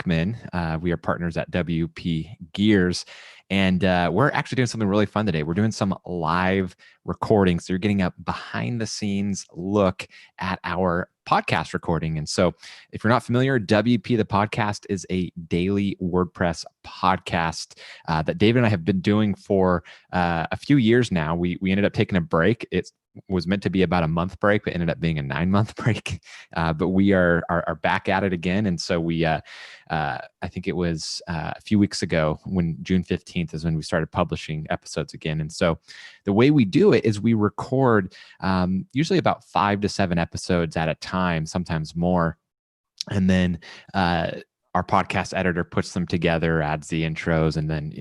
Bachman. We are partners at WP Gears, and we're actually doing something really fun today. We're doing some live recording. So you're getting a behind the scenes look at our podcast recording. And so if you're not familiar, WP the podcast is a daily WordPress podcast that David and I have been doing for a few years now. We ended up taking a break. It was meant to be about a month break, but ended up being a 9-month break. But we are back at it again. And so we, I think it was a few weeks ago, when June 15th is when we started publishing episodes again. And so the way we do it is we record usually about 5 to 7 episodes at a time, sometimes more. And then our podcast editor puts them together, adds the intros, and then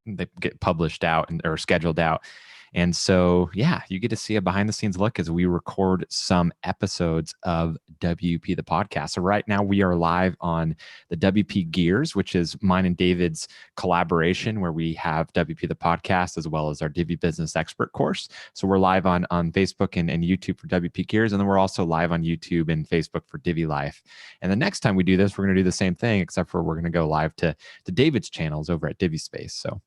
they get published out or scheduled out. And so, yeah, you get to see a behind the scenes look as we record some episodes of WP the podcast. So right now we are live on the WP Gears, which is mine and David's collaboration, where we have WP the podcast as well as our Divi Business Expert course. So we're live on Facebook and YouTube for WP Gears. And then we're also live on YouTube and Facebook for Divi Life. And the next time we do this, we're going to do the same thing, except for we're going to go live to David's channels over at Divi Space. So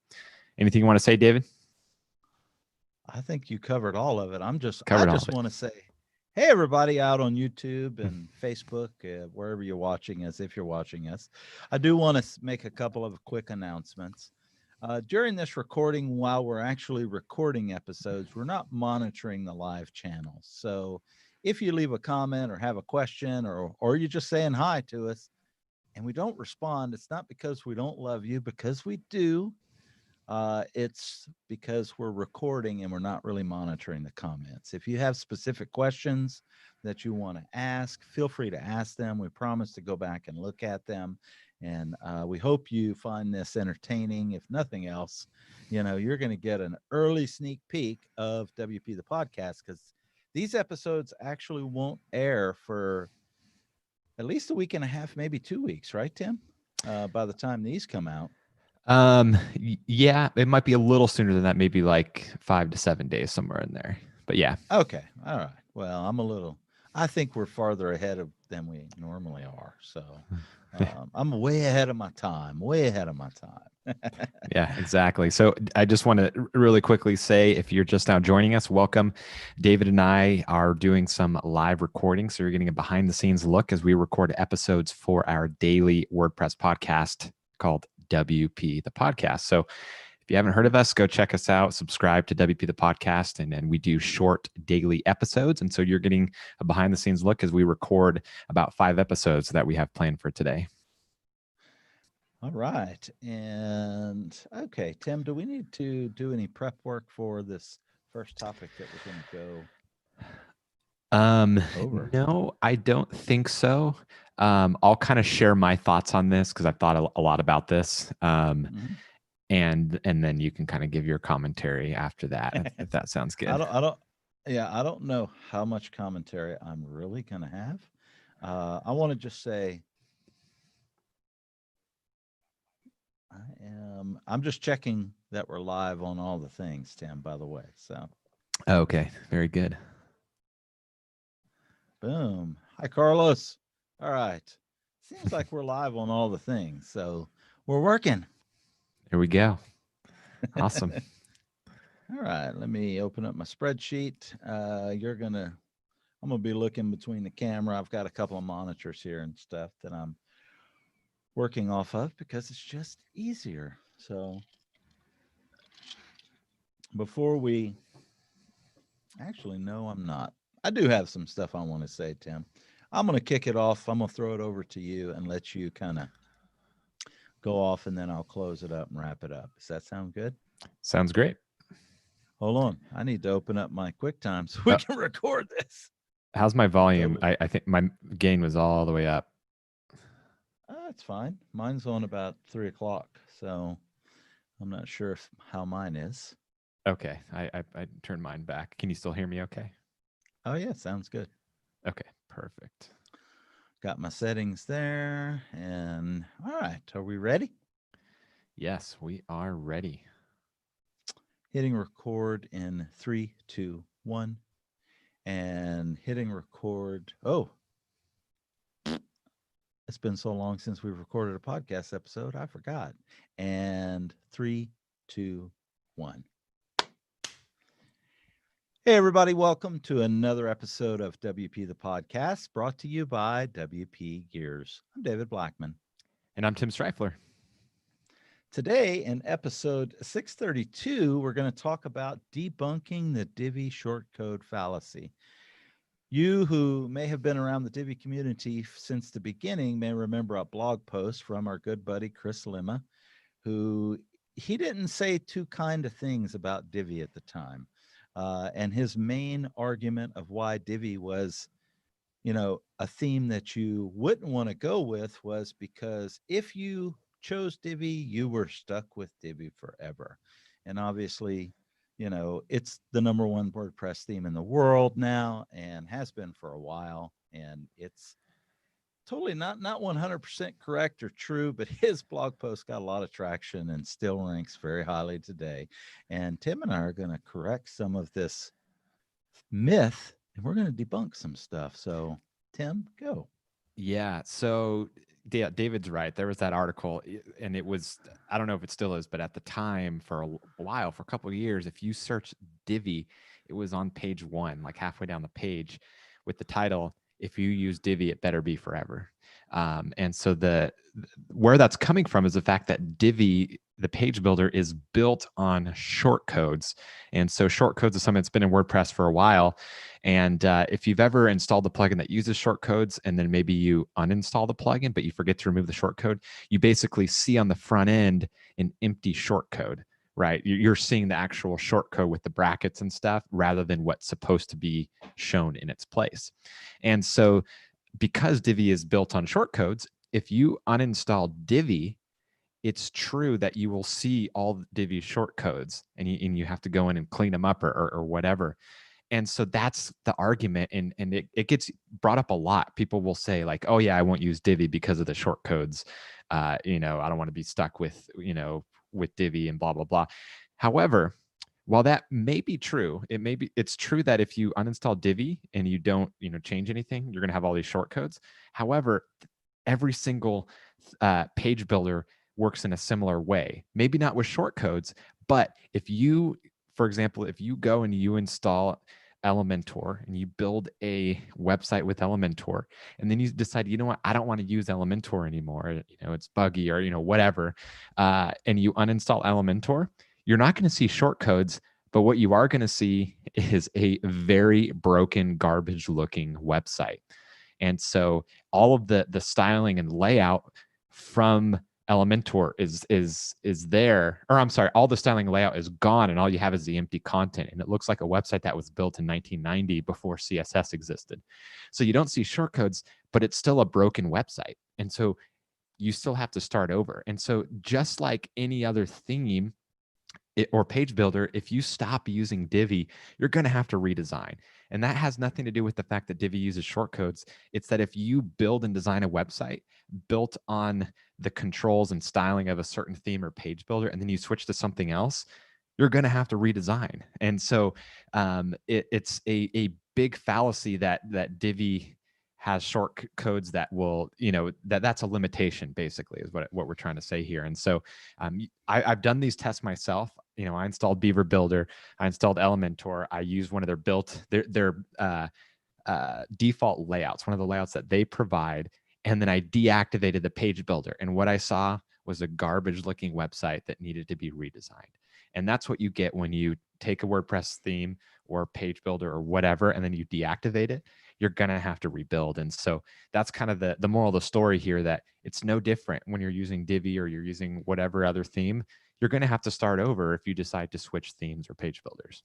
anything you want to say, David? I think you covered all of it. I just want to say, hey, everybody out on YouTube and Facebook, wherever you're watching us, if you're watching us, I do want to make a couple of quick announcements. During this recording, while we're actually recording episodes, we're not monitoring the live channel. So if you leave a comment or have a question, or you're just saying hi to us and we don't respond, it's not because we don't love you, because we do. It's because we're recording and we're not really monitoring the comments. If you have specific questions that you want to ask, feel free to ask them. We promise to go back and look at them. And we hope you find this entertaining. If nothing else, you're going to get an early sneak peek of WP the podcast, because these episodes actually won't air for at least a week and a half, maybe 2 weeks, right, Tim? By the time these come out. Yeah, it might be a little sooner than that, maybe like 5 to 7 days, somewhere in there. But yeah. Okay. All right. Well, I think we're farther ahead than we normally are. So I'm way ahead of my time, Yeah, exactly. So I just want to really quickly say, if you're just now joining us, welcome. David and I are doing some live recording. So you're getting a behind the scenes look as we record episodes for our daily WordPress podcast called WP the podcast. So if you haven't heard of us, go check us out, subscribe to WP the podcast, and then we do short daily episodes. And so you're getting a behind the scenes look as we record about 5 episodes that we have planned for today. All right. And okay, Tim, do we need to do any prep work for this first topic that we're going to go over? No, I don't think so. I'll kind of share my thoughts on this because I've thought a lot about this. And then you can kind of give your commentary after that, if that sounds good. I don't know how much commentary I'm really going to have. I want to just say, I'm just checking that we're live on all the things, Tim, by the way. So. Okay. Very good. Boom. Hi, Carlos. All right. Seems like we're live on all the things. So we're working. Here we go. Awesome. All right. Let me open up my spreadsheet. I'm going to be looking between the camera. I've got a couple of monitors here and stuff that I'm working off of because it's just easier. So before we actually, no, I'm not. I do have some stuff I want to say, Tim. I'm going to kick it off. I'm going to throw it over to you and let you kind of go off, and then I'll close it up and wrap it up. Does that sound good? Sounds great. Hold on. I need to open up my QuickTime so we can record this. How's my volume? I think my gain was all the way up. That's fine. Mine's on about 3 o'clock, so I'm not sure how mine is. Okay. I turned mine back. Can you still hear me okay? Oh, yeah. Sounds good. Okay. Perfect. Got my settings there. And all right. Are we ready? Yes, we are ready. Hitting record in 3, 2, 1. And hitting record. Oh, It's been so long since we've recorded a podcast episode, I forgot. And 3, 2, 1. Hey, everybody. Welcome to another episode of WP the Podcast, brought to you by WP Gears. I'm David Blackman. And I'm Tim Streifler. Today, in episode 632, we're going to talk about debunking the Divi shortcode fallacy. You who may have been around the Divi community since the beginning may remember a blog post from our good buddy Chris Lima, who he didn't say too kind of things about Divi at the time. And his main argument of why Divi was, a theme that you wouldn't want to go with was because if you chose Divi, you were stuck with Divi forever. And obviously, it's the number one WordPress theme in the world now and has been for a while. And it's totally not 100% correct or true, but his blog post got a lot of traction and still ranks very highly today. And Tim and I are going to correct some of this myth and we're going to debunk some stuff. So Tim, go. Yeah. So David's right. There was that article, and it was, I don't know if it still is, but at the time, for a while, for a couple of years, if you search Divi, it was on page 1, like halfway down the page, with the title, "If you use Divi, it better be forever." And so where that's coming from is the fact that Divi, the page builder, is built on shortcodes. And so shortcodes is something that's been in WordPress for a while. And if you've ever installed the plugin that uses shortcodes and then maybe you uninstall the plugin, but you forget to remove the shortcode, you basically see on the front end an empty shortcode, right? You're seeing the actual shortcode with the brackets and stuff rather than what's supposed to be shown in its place. And so because Divi is built on shortcodes, if you uninstall Divi, it's true that you will see all Divi shortcodes and you have to go in and clean them up or whatever. And so that's the argument. And it gets brought up a lot. People will say like, oh yeah, I won't use Divi because of the shortcodes. I don't want to be stuck with Divi and blah, blah, blah. However, while that may be true, it's true that if you uninstall Divi and you don't, change anything, you're going to have all these shortcodes. However, every single page builder works in a similar way. Maybe not with shortcodes, but for example, if you go and you install Elementor and you build a website with Elementor, and then you decide, you know what, I don't want to use Elementor anymore. It's buggy or whatever, and you uninstall Elementor, you're not going to see shortcodes, but what you are going to see is a very broken, garbage-looking website. And so all of the styling and layout from Elementor is there, or I'm sorry, all the styling layout is gone, and all you have is the empty content, and it looks like a website that was built in 1990 before CSS existed. So you don't see shortcodes, but it's still a broken website, and so you still have to start over. And so just like any other theme or page builder, if you stop using Divi, you're going to have to redesign. And that has nothing to do with the fact that Divi uses shortcodes. It's that if you build and design a website built on the controls and styling of a certain theme or page builder, and then you switch to something else, you're going to have to redesign. And so it's a big fallacy that Divi has short codes that will, that's a limitation, basically, is what we're trying to say here. And so I've done these tests myself. I installed Beaver Builder, I installed Elementor, I used one of their default layouts, one of the layouts that they provide, and then I deactivated the page builder. And what I saw was a garbage-looking website that needed to be redesigned. And that's what you get when you take a WordPress theme or page builder or whatever, and then you deactivate it. You're going to have to rebuild. And so that's kind of the moral of the story here, that it's no different when you're using Divi or you're using whatever other theme. You're going to have to start over if you decide to switch themes or page builders.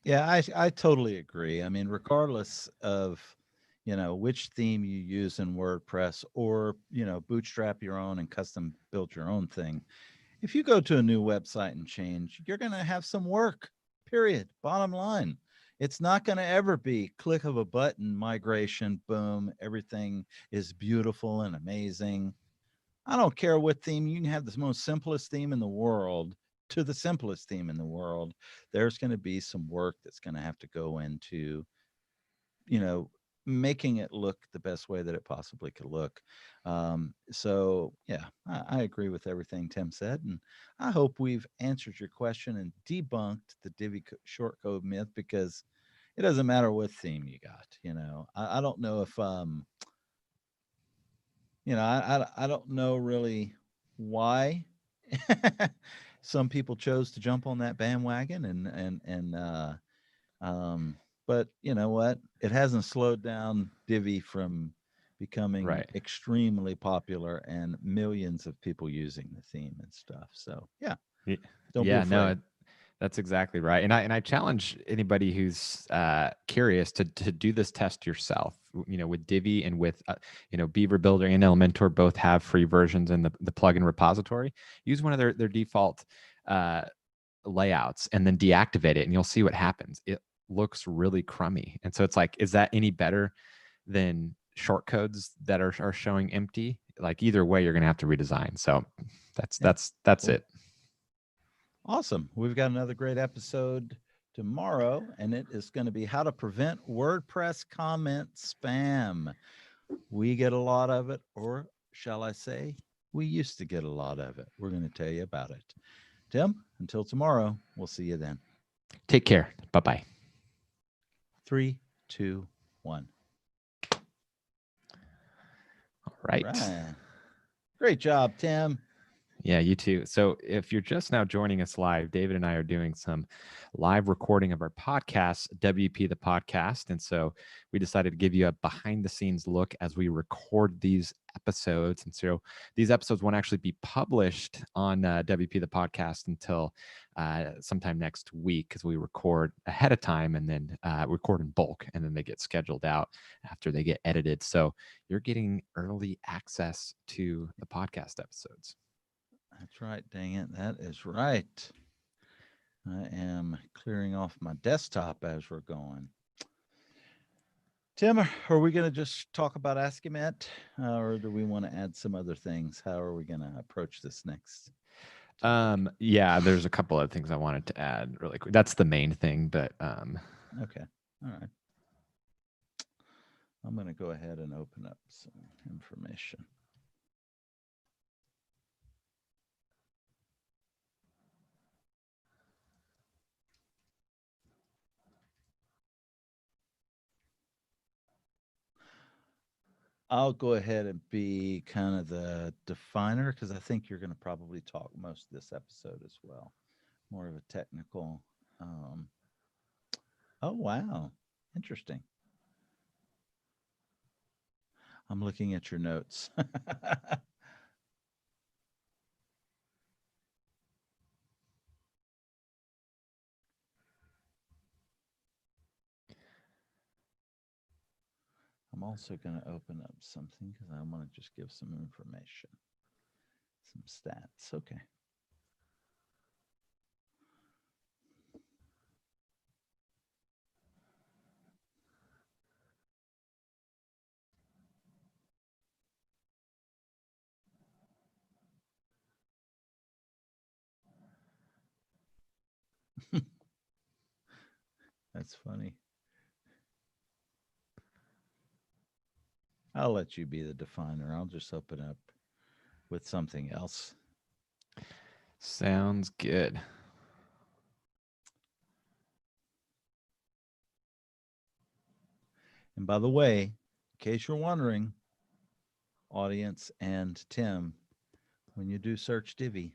Yeah, I totally agree. I mean, regardless of, which theme you use in WordPress or, bootstrap your own and custom build your own thing, if you go to a new website and change, you're going to have some work, period. Bottom line. It's not going to ever be click of a button, migration, boom, everything is beautiful and amazing. I don't care what theme. You can have the most simplest theme in the world to the simplest theme in the world. There's going to be some work that's going to have to go into, making it look the best way that it possibly could look. So yeah, I agree with everything Tim said, and I hope we've answered your question and debunked the Divi shortcode myth, because it doesn't matter what theme you got. I don't know if I don't know really why some people chose to jump on that bandwagon, but you know what? It hasn't slowed down Divi from becoming extremely popular and millions of people using the theme and stuff. So yeah, don't be afraid. That's exactly right. And I challenge anybody who's curious to do this test yourself. With Divi and with Beaver Builder and Elementor both have free versions in the plugin repository. Use one of their default layouts and then deactivate it, and you'll see what happens. It looks really crummy. And so it's like, is that any better than shortcodes that are showing empty? Like either way, you're going to have to redesign. So that's cool. It. Awesome. We've got another great episode tomorrow, and it is going to be how to prevent WordPress comment spam. We get a lot of it, or shall I say, we used to get a lot of it. We're going to tell you about it. Tim, until tomorrow, we'll see you then. Take care. Bye-bye. 3, 2, 1. All right. Great job, Tim. Yeah, you too. So if you're just now joining us live, David and I are doing some live recording of our podcast, WP the Podcast. And so we decided to give you a behind the scenes look as we record these episodes. And so these episodes won't actually be published on WP the Podcast until sometime next week, because we record ahead of time and then record in bulk, and then they get scheduled out after they get edited. So you're getting early access to the podcast episodes. That's right. Dang it. That is right. I am clearing off my desktop as we're going. Tim, are we going to just talk about Ascimet, or do we want to add some other things? How are we going to approach this next? Yeah, there's a couple of things I wanted to add really quick. That's the main thing, but okay. All right. I'm going to go ahead and open up some information. I'll go ahead and be kind of the definer, because I think you're going to probably talk most of this episode as well. More of a technical. Oh, wow. Interesting. I'm looking at your notes. I'm also going to open up something because I want to just give some information, some stats. Okay. That's funny. I'll let you be the definer. I'll just open up with something else. Sounds good. And by the way, in case you're wondering, audience and Tim, when you do search Divi,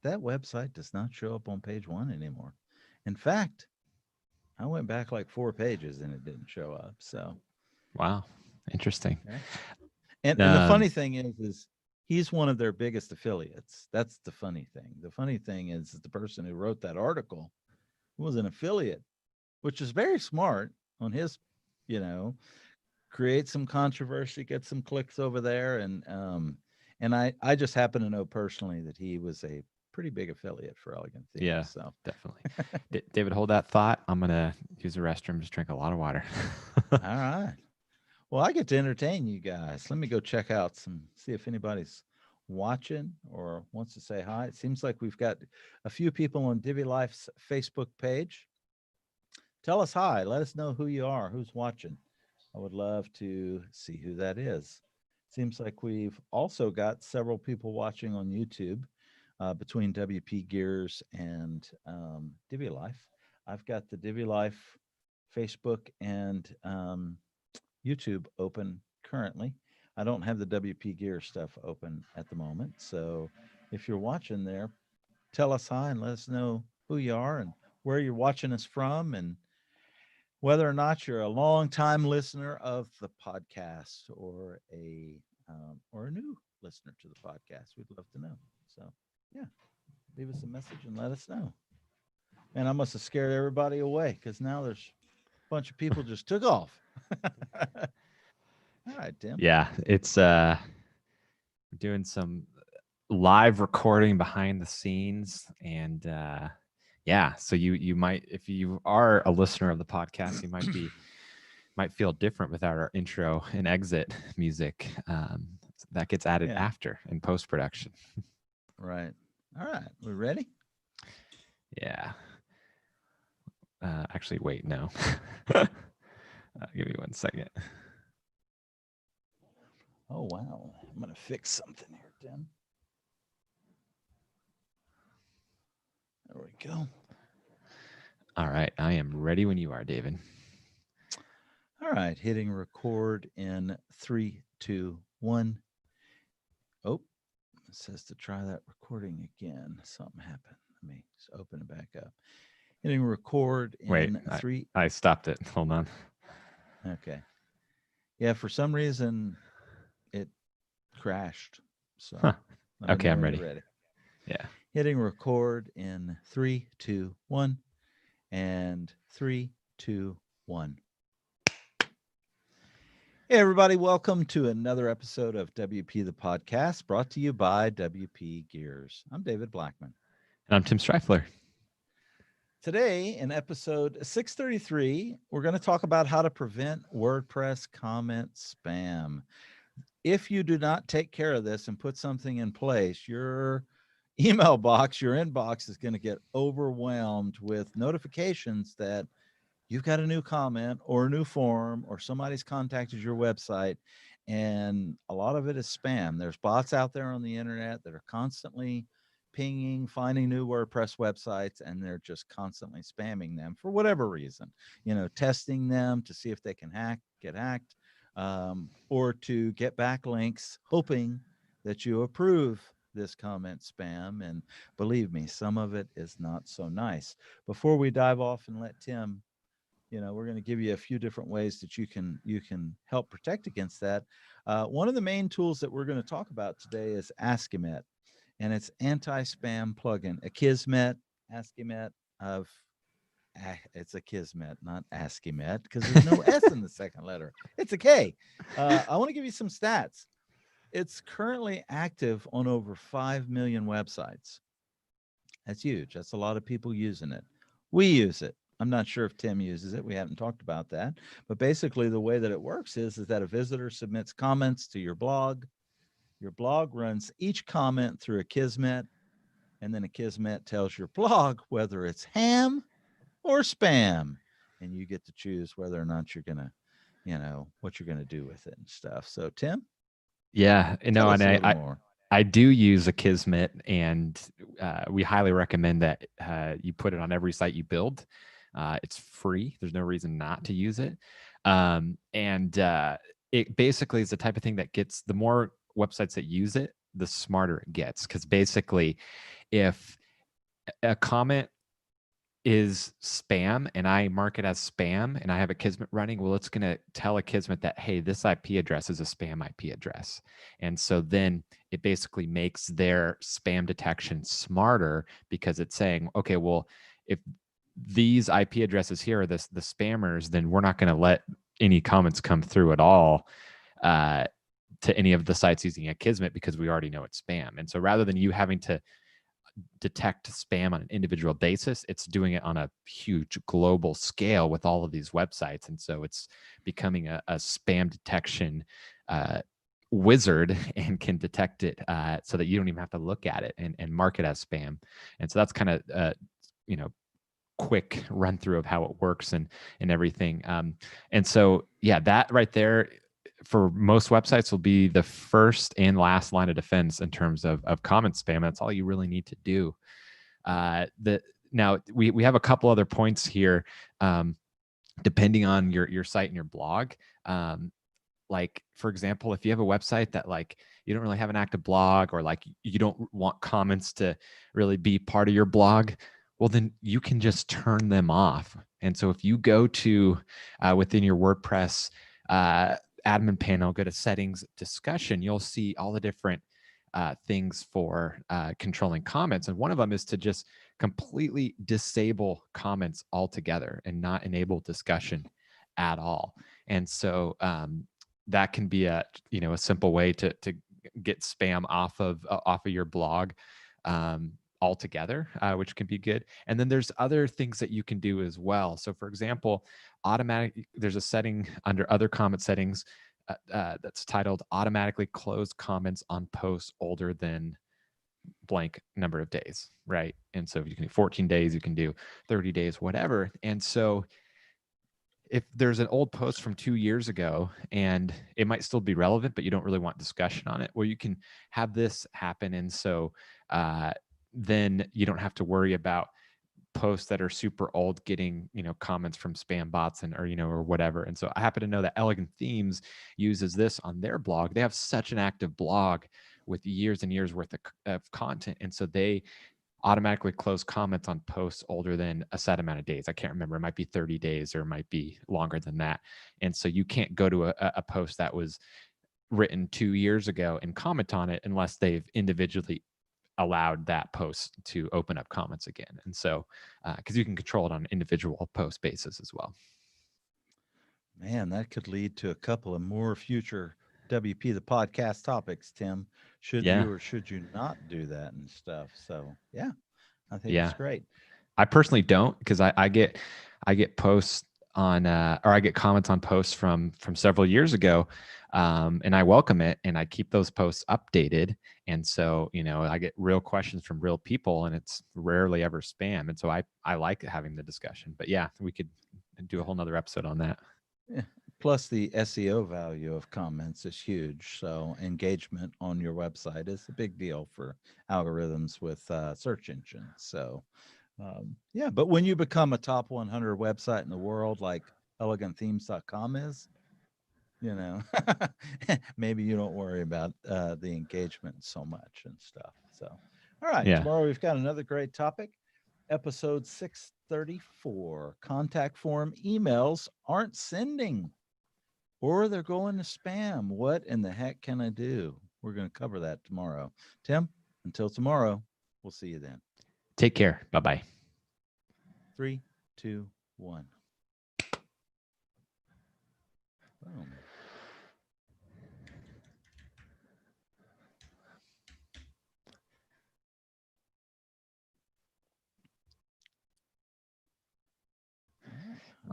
that website does not show up on page 1 anymore. In fact, I went back like 4 pages and it didn't show up. So, wow, interesting. Okay. And the funny thing is he's one of their biggest affiliates. That's the funny thing. The funny thing is the person who wrote that article was an affiliate, which is very smart on his, create some controversy, get some clicks over there. And I just happen to know personally that he was a pretty big affiliate for Elegant Themes. Yeah, so definitely. David, hold that thought. I'm going to use the restroom, just drink a lot of water. All right. Well, I get to entertain you guys. Let me go check out see if anybody's watching or wants to say hi. It seems like we've got a few people on Divi Life's Facebook page. Tell us hi. Let us know who you are, who's watching. I would love to see who that is. Seems like we've also got several people watching on YouTube between WP Gears and Divi Life. I've got the Divi Life Facebook and YouTube open currently. I don't have the WP Gear stuff open at the moment. So if you're watching there, tell us hi and let us know who you are and where you're watching us from, and whether or not you're a long time listener of the podcast or a new listener to the podcast. We'd love to know. So yeah, leave us a message and let us know. And I must have scared everybody away because now there's a bunch of people just took off. All right, Tim. Yeah, it's doing some live recording behind the scenes, and yeah, so you might, if you are a listener of the podcast, you might feel different without our intro and exit music. That gets added after in post production. Right. All right, we ready? Yeah. Actually, wait, no. Give me 1 second. Oh, wow. I'm going to fix something here, Tim. There we go. All right. I am ready when you are, David. All right. Hitting record in 3, 2, 1. Oh, it says to try that recording again. Something happened. Let me just open it back up. Hitting record in 3. I stopped it. Hold on. Okay. Yeah, for some reason it crashed. So okay, I'm ready. Yeah. Hitting record in 3, 2, 1. And 3, 2, 1. Hey, everybody. Welcome to another episode of WP the Podcast, brought to you by WP Gears. I'm David Blackman. And I'm Tim Streifler. Today, in episode 633, we're going to talk about how to prevent WordPress comment spam. If you do not take care of this and put something in place, your email box, your inbox is going to get overwhelmed with notifications that you've got a new comment or a new form or somebody's contacted your website, and a lot of it is spam. There's bots out there on the internet that are constantly pinging, finding new WordPress websites, and they're just constantly spamming them for whatever reason, testing them to see if they can get hacked, or to get backlinks, hoping that you approve this comment spam. And believe me, some of it is not so nice. Before we dive off and let Tim, we're going to give you a few different ways that you can help protect against that. One of the main tools that we're going to talk about today is Akismet, and it's anti-spam plugin. Akismet, Akismet it's Akismet, not Akismet, because there's no S in the second letter. It's a K. I want to give you some stats. It's currently active on over 5 million websites. That's huge. That's a lot of people using it. We use it. I'm not sure if Tim uses it. We haven't talked about that. But basically, the way that it works is that a visitor submits comments to your blog. Your blog runs each comment through Akismet, and then Akismet tells your blog whether it's ham or spam, and you get to choose whether or not you're going to, what you're going to do with it and stuff. So, Tim? Yeah, and I do use Akismet, and we highly recommend that you put it on every site you build. It's free. There's no reason not to use it. And it basically is the type of thing that gets, the more websites that use it, the smarter it gets. Because basically, if a comment is spam and I mark it as spam and I have Akismet running, well, it's going to tell Akismet that, hey, this IP address is a spam IP address. And so then it basically makes their spam detection smarter, because it's saying, okay, well, if these IP addresses here are the spammers, then we're not going to let any comments come through at all to any of the sites using Akismet, because we already know it's spam. And so rather than you having to detect spam on an individual basis, it's doing it on a huge global scale with all of these websites. And so it's becoming a spam detection wizard, and can detect it so that you don't even have to look at it and mark it as spam. And so that's kind of quick run through of how it works and everything. And so, yeah, that right there for most websites will be the first and last line of defense in terms of comment spam. That's all you really need to do. Now we have a couple other points here, depending on your site and your blog. Like, for example, if you have a website that like you don't really have an active blog, or like you don't want comments to really be part of your blog, well, then you can just turn them off. And so if you go to within your WordPress admin panel, go to settings discussion, you'll see all the different things for controlling comments. And one of them is to just completely disable comments altogether and not enable discussion at all. And so that can be a simple way to get spam off of your blog altogether, which can be good. And then there's other things that you can do as well. So for example, there's a setting under other comment settings that's titled automatically close comments on posts older than blank number of days, right? And so you can do 14 days, you can do 30 days, whatever. And so if there's an old post from 2 years ago and it might still be relevant, but you don't really want discussion on it, well, you can have this happen. And so then you don't have to worry about posts that are super old getting comments from spam bots or whatever. And so I happen to know that Elegant Themes uses this on their blog. They have such an active blog with years and years worth of content, and so they automatically close comments on posts older than a set amount of days. I can't remember. It might be 30 days or it might be longer than that. And so you can't go to a post that was written 2 years ago and comment on it unless they've individually allowed that post to open up comments again. And so, because you can control it on an individual post basis as well. Man, that could lead to a couple of more future WP the podcast topics, Tim. Should you or should you not do that and stuff? So yeah, I think it's great. I personally don't, because I get posts on or I get comments on posts from several years ago, and I welcome it and I keep those posts updated. And so I get real questions from real people, and it's rarely ever spam. And so I like having the discussion. But yeah, we could do a whole nother episode on that. Yeah. Plus, the SEO value of comments is huge. So engagement on your website is a big deal for algorithms with search engines. So yeah, but when you become a top 100 website in the world, like elegantthemes.com is, maybe you don't worry about the engagement so much and stuff. So, all right, tomorrow we've got another great topic. Episode 634, contact form emails aren't sending, or they're going to spam. What in the heck can I do? We're going to cover that tomorrow. Tim, until tomorrow, we'll see you then. Take care. Bye-bye. 3, 2, 1. Boom.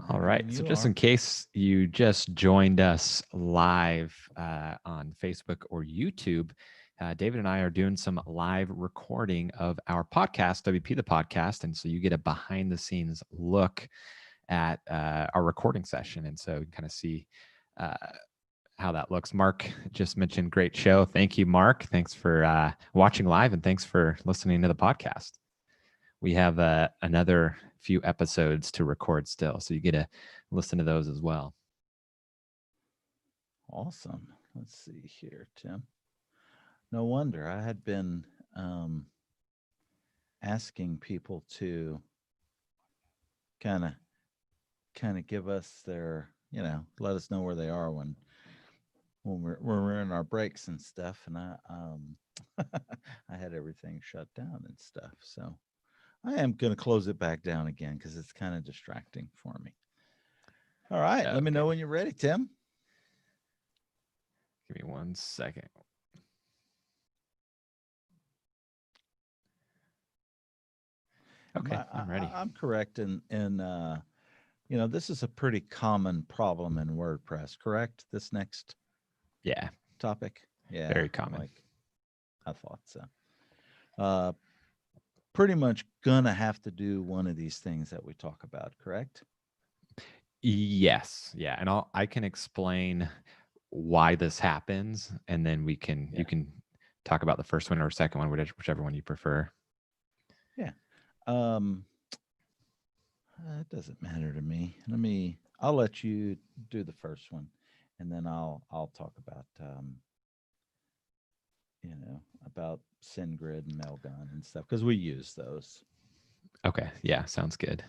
All right. So just in case you just joined us live on Facebook or YouTube, David and I are doing some live recording of our podcast, WP the Podcast. And so you get a behind the scenes look at our recording session. And so you can kind of see how that looks. Mark just mentioned great show. Thank you, Mark. Thanks for watching live, and thanks for listening to the podcast. We have another few episodes to record still, so you get to listen to those as well. Awesome. Let's see here, Tim. No wonder I had been asking people to kind of give us their, let us know where they are when we're in our breaks and stuff, and I I had everything shut down and stuff. So I am going to close it back down again because it's kind of distracting for me. All right. Let me know when you're ready, Tim. Give me 1 second. Okay, I'm ready. I'm correct in this is a pretty common problem in WordPress, correct? This next topic. Yeah. Very common. I thought so. pretty much gonna have to do one of these things that we talk about, correct? Yes. Yeah. And I can explain why this happens, and then you can talk about the first one or second one, whichever one you prefer. Yeah. It doesn't matter to me. I'll let you do the first one, and then I'll talk about about SendGrid and Mailgun and stuff, because we use those. Okay. Yeah. Sounds good.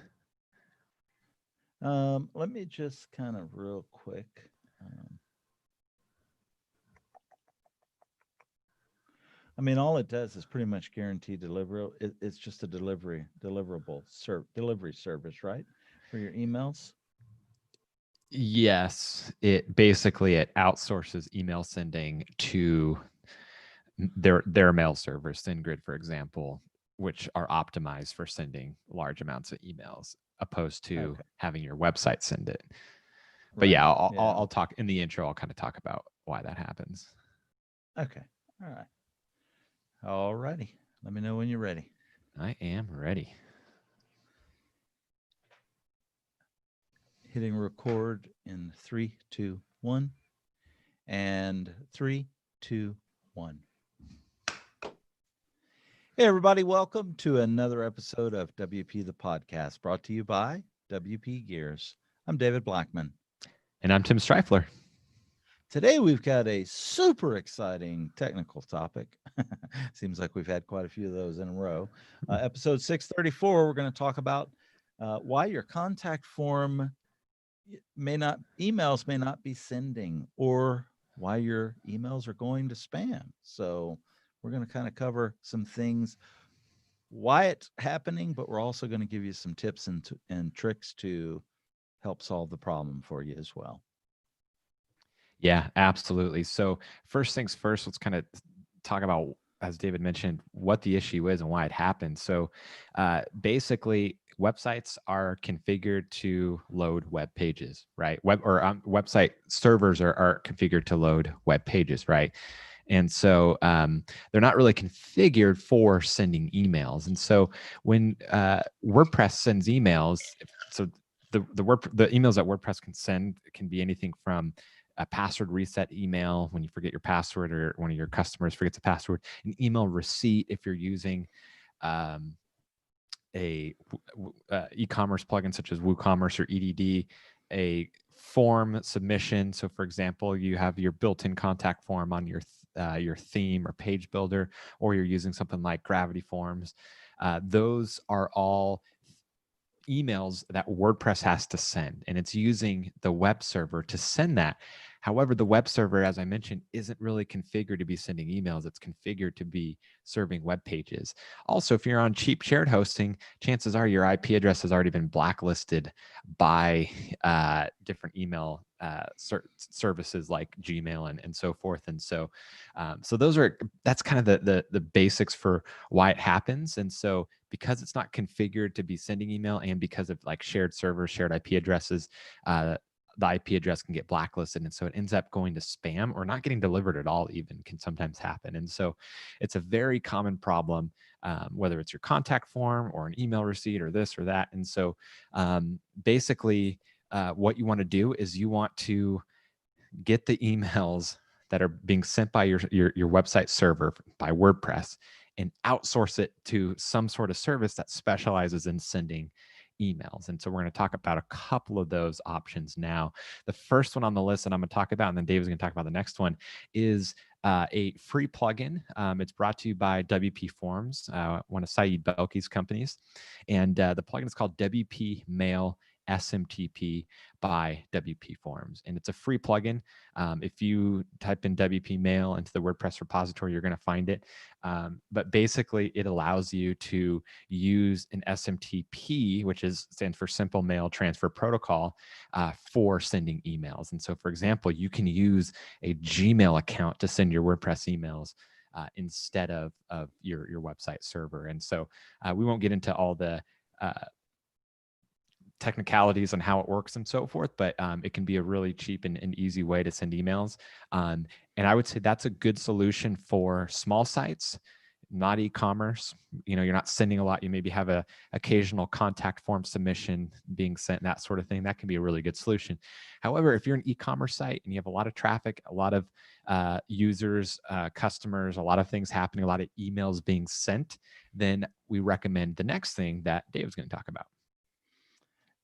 Let me just kind of real quick. I mean, all it does is pretty much guarantee delivery. It's just a delivery service, right? For your emails. Yes, it outsources email sending to their mail servers, SendGrid, for example, which are optimized for sending large amounts of emails, opposed to having your website send it. But yeah, I'll talk in the intro. I'll kind of talk about why that happens. Okay. All right. All righty. Let me know when you're ready. I am ready. Hitting record in 3, 2, 1. And 3, 2, 1. Hey, everybody. Welcome to another episode of WP the Podcast, brought to you by WP Gears. I'm David Blackman. And I'm Tim Streifler. Today, we've got a super exciting technical topic. Seems like we've had quite a few of those in a row. Episode 634, we're going to talk about why your contact form emails may not be sending, or why your emails are going to spam. So we're going to kind of cover some things, why it's happening, but we're also going to give you some tips and tricks to help solve the problem for you as well. Yeah, absolutely. So first things first, let's kind of talk about, as David mentioned, what the issue is and why it happened. So basically, websites are configured to load web pages, right? Website servers are configured to load web pages, right? And so they're not really configured for sending emails. And so when WordPress sends emails, so the emails that WordPress can send can be anything from a password reset email when you forget your password, or one of your customers forgets a password, an email receipt if you're using e-commerce plugin such as WooCommerce or EDD, a form submission. So for example, you have your built-in contact form on your theme or page builder, or you're using something like Gravity Forms. Those are all emails that WordPress has to send, and it's using the web server to send that. However, the web server, as I mentioned, isn't really configured to be sending emails. It's configured to be serving web pages. Also, if you're on cheap shared hosting, chances are your IP address has already been blacklisted by different email services like Gmail and so forth. And so, that's kind of the basics for why it happens. And so, because it's not configured to be sending email, and because of like shared servers, shared IP addresses, the IP address can get blacklisted. And so it ends up going to spam or not getting delivered at all, even, can sometimes happen. And so it's a very common problem, whether it's your contact form or an email receipt or this or that. And so basically what you want to do is you want to get the emails that are being sent by your website server by WordPress and outsource it to some sort of service that specializes in sending emails. And so we're going to talk about a couple of those options now. The first one on the list that I'm going to talk about, and then Dave's going to talk about the next one, is a free plugin. It's brought to you by WP Forms, one of Saeed Belki's companies. And the plugin is called WP Mail SMTP by WP Forms, and it's a free plugin. If you type in WP Mail into the WordPress repository, you're going to find it. But basically, it allows you to use an SMTP, which stands for Simple Mail Transfer Protocol, for sending emails. And so, for example, you can use a Gmail account to send your WordPress emails instead of your website server. And so, we won't get into all the technicalities on how it works and so forth, but it can be a really cheap and easy way to send emails. And I would say that's a good solution for small sites. not e-commerce, you're not sending a lot, you maybe have a occasional contact form submission being sent, that sort of thing, that can be a really good solution. However, if you're an e-commerce site and you have a lot of traffic, a lot of users, customers, a lot of things happening, a lot of emails being sent, then we recommend the next thing that Dave's going to talk about.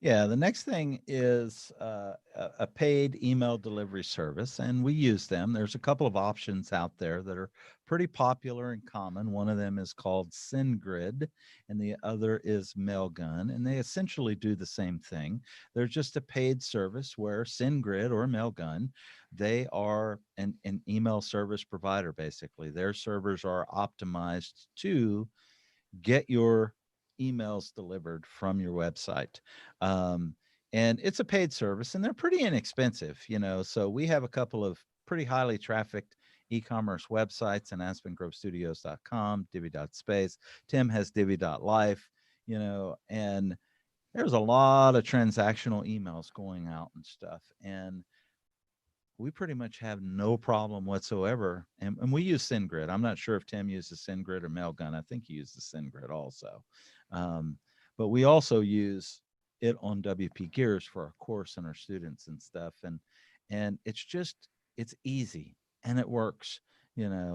Yeah, the next thing is a paid email delivery service, and we use them. There's a couple of options out there that are pretty popular and common. One of them is called SendGrid, and the other is Mailgun, and they essentially do the same thing. They're just a paid service where SendGrid or Mailgun, they are an email service provider, basically. Their servers are optimized to get your emails delivered from your website. And it's a paid service, and they're pretty inexpensive, so we have a couple of pretty highly trafficked e-commerce websites, and AspenGroveStudios.com, Divi.space. Tim has Divi.life, and there's a lot of transactional emails going out and stuff, and we pretty much have no problem whatsoever. And we use SendGrid. I'm not sure if Tim uses SendGrid or Mailgun. I think he uses SendGrid also. But we also use it on WP Gears for our course and our students and stuff. And it's easy and it works,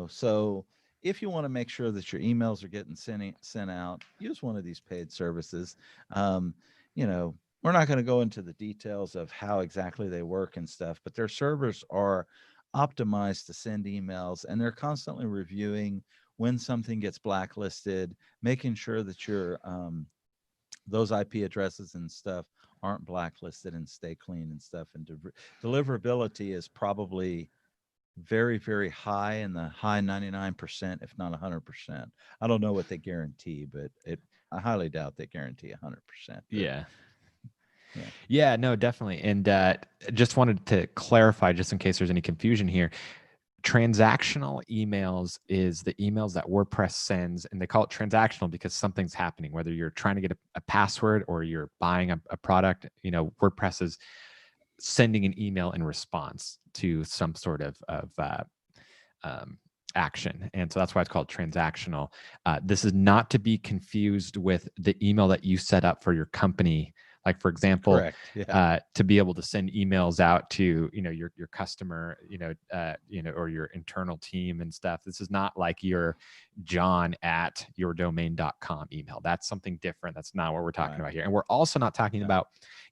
So if you want to make sure that your emails are getting sent out, use one of these paid services. We're not going to go into the details of how exactly they work and stuff, but their servers are optimized to send emails, and they're constantly reviewing when something gets blacklisted, making sure that your those IP addresses and stuff aren't blacklisted and stay clean and stuff. And deliverability is probably very, very high, in the high 99%, if not 100%. I don't know what they guarantee, but I highly doubt they guarantee 100%. Yeah. Yeah, no, definitely. And just wanted to clarify, just in case there's any confusion here, transactional emails is the emails that WordPress sends, and they call it transactional because something's happening, whether you're trying to get a password or you're buying a product. WordPress is sending an email in response to some sort of action. And so that's why it's called transactional. This is not to be confused with the email that you set up for your company. Like, for example, to be able to send emails out to, your customer, or your internal team and stuff. This is not like your john@yourdomain.com email. That's something different. That's not what we're talking about here. And we're also not talking about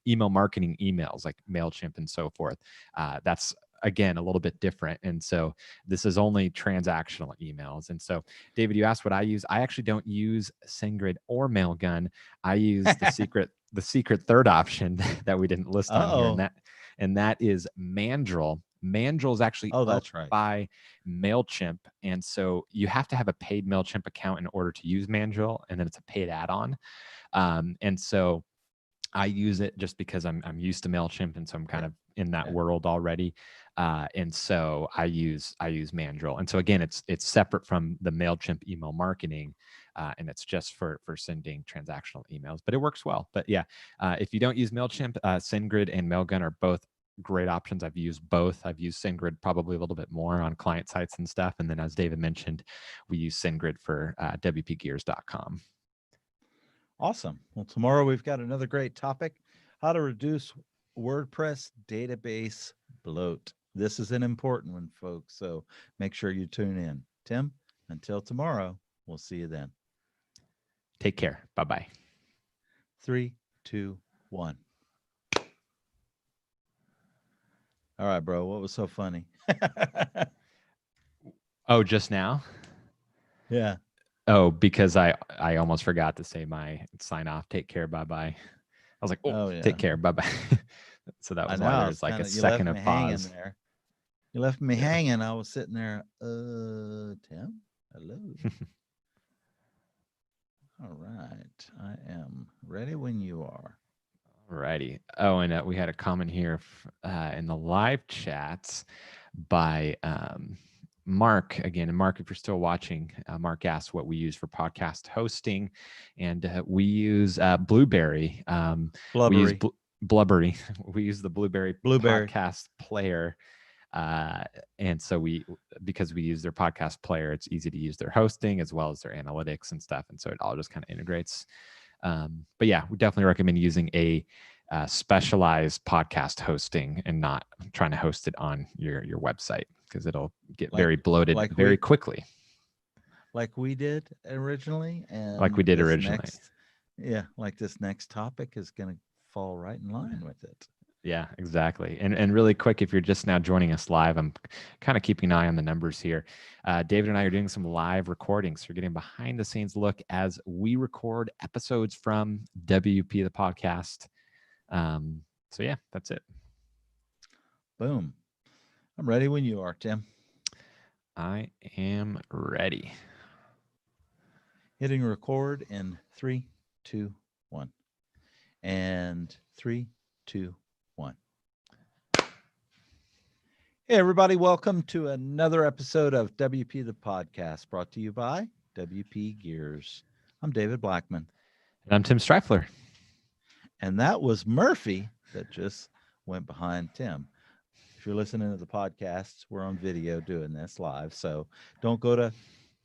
email marketing emails like MailChimp and so forth. That's, again, a little bit different. And so this is only transactional emails. And so, David, you asked what I use. I actually don't use SendGrid or Mailgun. I use the secret third option that we didn't list on here, and that is Mandrill. Mandrill is actually owned by MailChimp, and so you have to have a paid MailChimp account in order to use Mandrill, and then it's a paid add-on. And so I use it just because I'm used to MailChimp, and so I'm kind of in that world already. And so I use Mandrill. And so again, it's separate from the MailChimp email marketing, and it's just for sending transactional emails, but it works well. But yeah, if you don't use MailChimp, SendGrid and Mailgun are both great options. I've used both. I've used SendGrid probably a little bit more on client sites and stuff. And then, as David mentioned, we use SendGrid for WPGears.com. Awesome. Well, tomorrow we've got another great topic: how to reduce WordPress database bloat. This is an important one, folks, so make sure you tune in. Tim, until tomorrow, we'll see you then. Take care. Bye-bye. 3, 2, 1. All right, bro. What was so funny? Oh, just now? Yeah. Oh, because I almost forgot to say my sign off. Take care. Bye-bye. I was like, take care. Bye-bye. So that was why there's like a second of pause. There. You left me hanging. I was sitting there. Tim, hello. All right. I am ready when you are. All righty. Oh, and we had a comment here in the live chats by Mark again. And Mark, if you're still watching, Mark asked what we use for podcast hosting, and we use Blueberry. Blubbery. We use Blubbery. We use the Blueberry podcast player. And so because we use their podcast player, it's easy to use their hosting as well as their analytics and stuff. And so it all just kind of integrates. But yeah, we definitely recommend using a specialized podcast hosting and not trying to host it on your website, because it'll get very bloated very quickly. Like we did originally. And like we did originally. Like this next topic is going to fall right in line with it. Yeah, exactly. And really quick, if you're just now joining us live, I'm kind of keeping an eye on the numbers here. David and I are doing some live recordings. So you're getting behind the scenes look as we record episodes from WP the podcast. So yeah, that's it. Boom. I'm ready when you are, Tim. I am ready. Hitting record in 3, 2, 1. And 3, 2, 1. Hey, everybody. Welcome to another episode of WP the Podcast, brought to you by WP Gears. I'm David Blackman. And I'm Tim Streifler. And that was Murphy that just went behind Tim. If you're listening to the podcasts, we're on video doing this live. So don't go to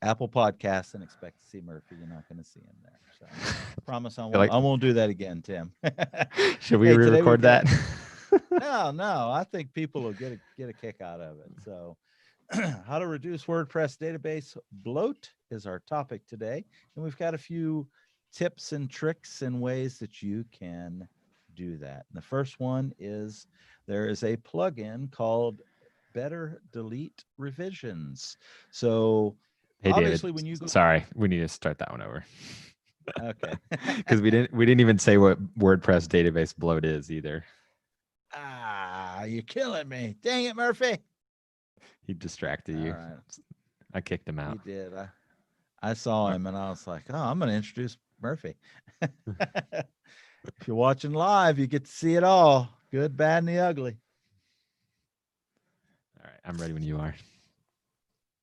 Apple Podcasts and expect to see Murphy. You're not going to see him there. So I promise I won't do that again, Tim. Should we re-record that? No. I think people will get a kick out of it. So how to reduce WordPress database bloat is our topic today. And we've got a few tips and tricks and ways that you can do that. And the first one is there is a plugin called Better Delete Revisions. So hey, obviously, David, when you go, sorry, we need to start that one over. Okay. Because we didn't even say what WordPress database bloat is either. You're killing me. Dang it, Murphy. He distracted you. All right. I kicked him out. He did. I saw him and I was like, I'm going to introduce Murphy. If you're watching live, you get to see it all. Good, bad, and the ugly. All right. I'm ready when you are.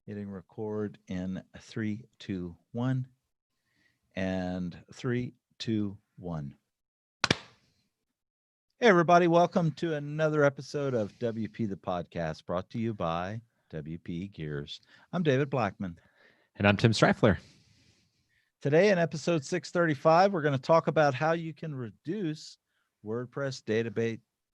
Hitting record in 3, 2, 1. And 3, 2, 1. Hey, everybody. Welcome to another episode of WP the Podcast, brought to you by WP Gears. I'm David Blackman. And I'm Tim Streifler. Today in episode 635, we're going to talk about how you can reduce WordPress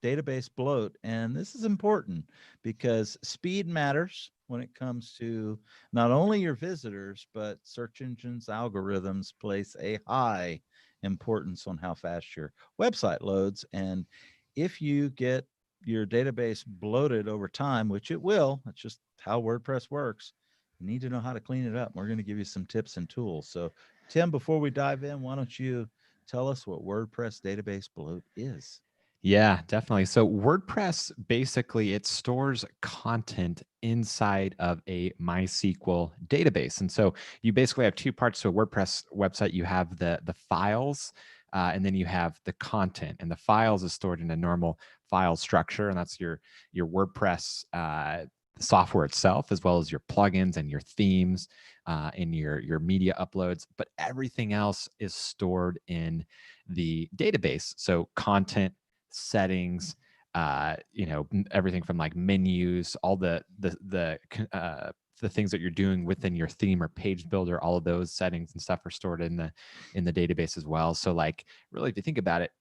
database bloat. And this is important because speed matters when it comes to not only your visitors, but search engines, algorithms place a high importance on how fast your website loads. And if you get your database bloated over time, which it will, that's just how WordPress works, you need to know how to clean it up. We're going to give you some tips and tools. So Tim, before we dive in, why don't you tell us what WordPress database bloat is? Yeah, definitely. So WordPress, basically, it stores content inside of a MySQL database. And so you basically have two parts to a WordPress website. You have the files, and then you have the content. And the files is stored in a normal file structure, and that's your WordPress software itself, as well as your plugins and your themes and your media uploads. But everything else is stored in the database. So content, settings, everything from like menus, all the things that you're doing within your theme or page builder, all of those settings and stuff are stored in the database as well. So like really, if you think about it,